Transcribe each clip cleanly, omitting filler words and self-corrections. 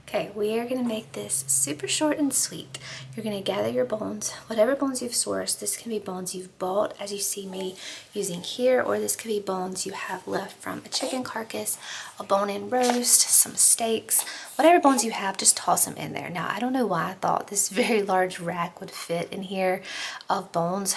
Okay, we are gonna make this super short and sweet. You're gonna gather your bones, whatever bones you've sourced. This can be bones you've bought, as you see me using here, or this could be bones you have left from a chicken carcass, a bone-in roast, some steaks, whatever bones you have, just toss them in there. Now, I don't know why I thought this very large rack would fit in here of bones.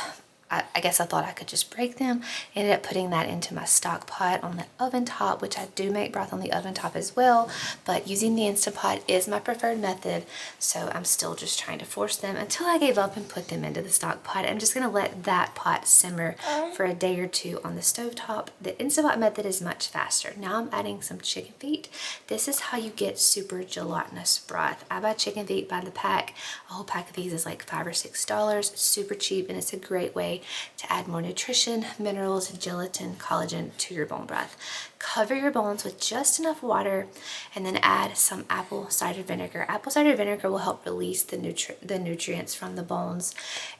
I guess I thought I could just break them. Ended up putting that into my stock pot on the oven top, which I do make broth on the oven top as well, but using the Instant Pot is my preferred method, so I'm still just trying to force them until I gave up and put them into the stock pot. I'm just gonna let that pot simmer for a day or two on the stove top. The Instant Pot method is much faster. Now I'm adding some chicken feet. This is how you get super gelatinous broth. I buy chicken feet by the pack. A whole pack of these is like $5 or $6. It's super cheap and it's a great way to add more nutrition, minerals, gelatin, collagen to your bone broth. Cover your bones with just enough water and then add some apple cider vinegar. Apple cider vinegar will help release the nutrients from the bones.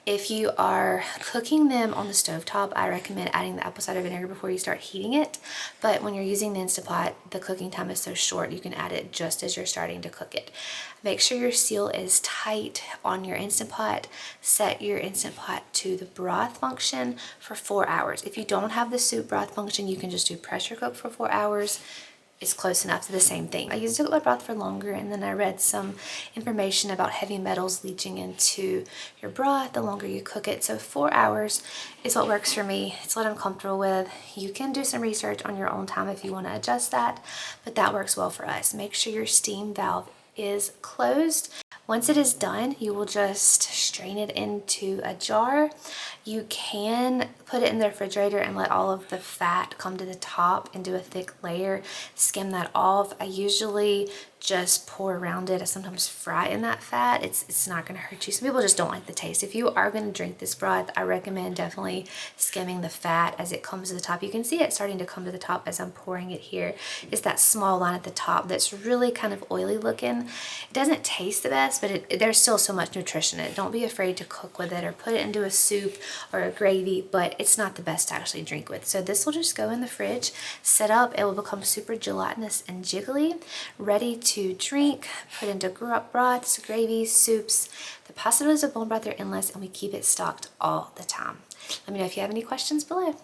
If you are cooking them on the stove top, I recommend adding the apple cider vinegar before you start heating it. But when you're using the Instant Pot, the cooking time is so short, you can add it just as you're starting to cook it. Make sure your seal is tight on your Instant Pot. Set your Instant Pot to the broth function for 4 hours. If you don't have the soup broth function, you can just do pressure cook for 4 hours. It's close enough to the same thing. I used to cook my broth for longer, and then I read some information about heavy metals leaching into your broth the longer you cook it. So 4 hours is what works for me. It's what I'm comfortable with. You can do some research on your own time if you want to adjust that, but that works well for us. Make sure your steam valve is closed. Once it is done, you will just strain it into a jar. You can put it in the refrigerator and let all of the fat come to the top and do a thick layer, skim that off. I usually just pour around it. I sometimes fry in that fat. It's not gonna hurt you. Some people just don't like the taste. If you are gonna drink this broth, I recommend definitely skimming the fat as it comes to the top. You can see it starting to come to the top as I'm pouring it here. It's that small line at the top that's really kind of oily looking. It doesn't taste the best, but there's still so much nutrition in it. Don't be afraid to cook with it or put it into a soup or a gravy, but it's not the best to actually drink with. So this will just go in the fridge, set up. It will become super gelatinous and jiggly, ready to drink, put into broths, gravies, soups. The possibilities of bone broth are endless, and we keep it stocked all the time. Let me know if you have any questions below.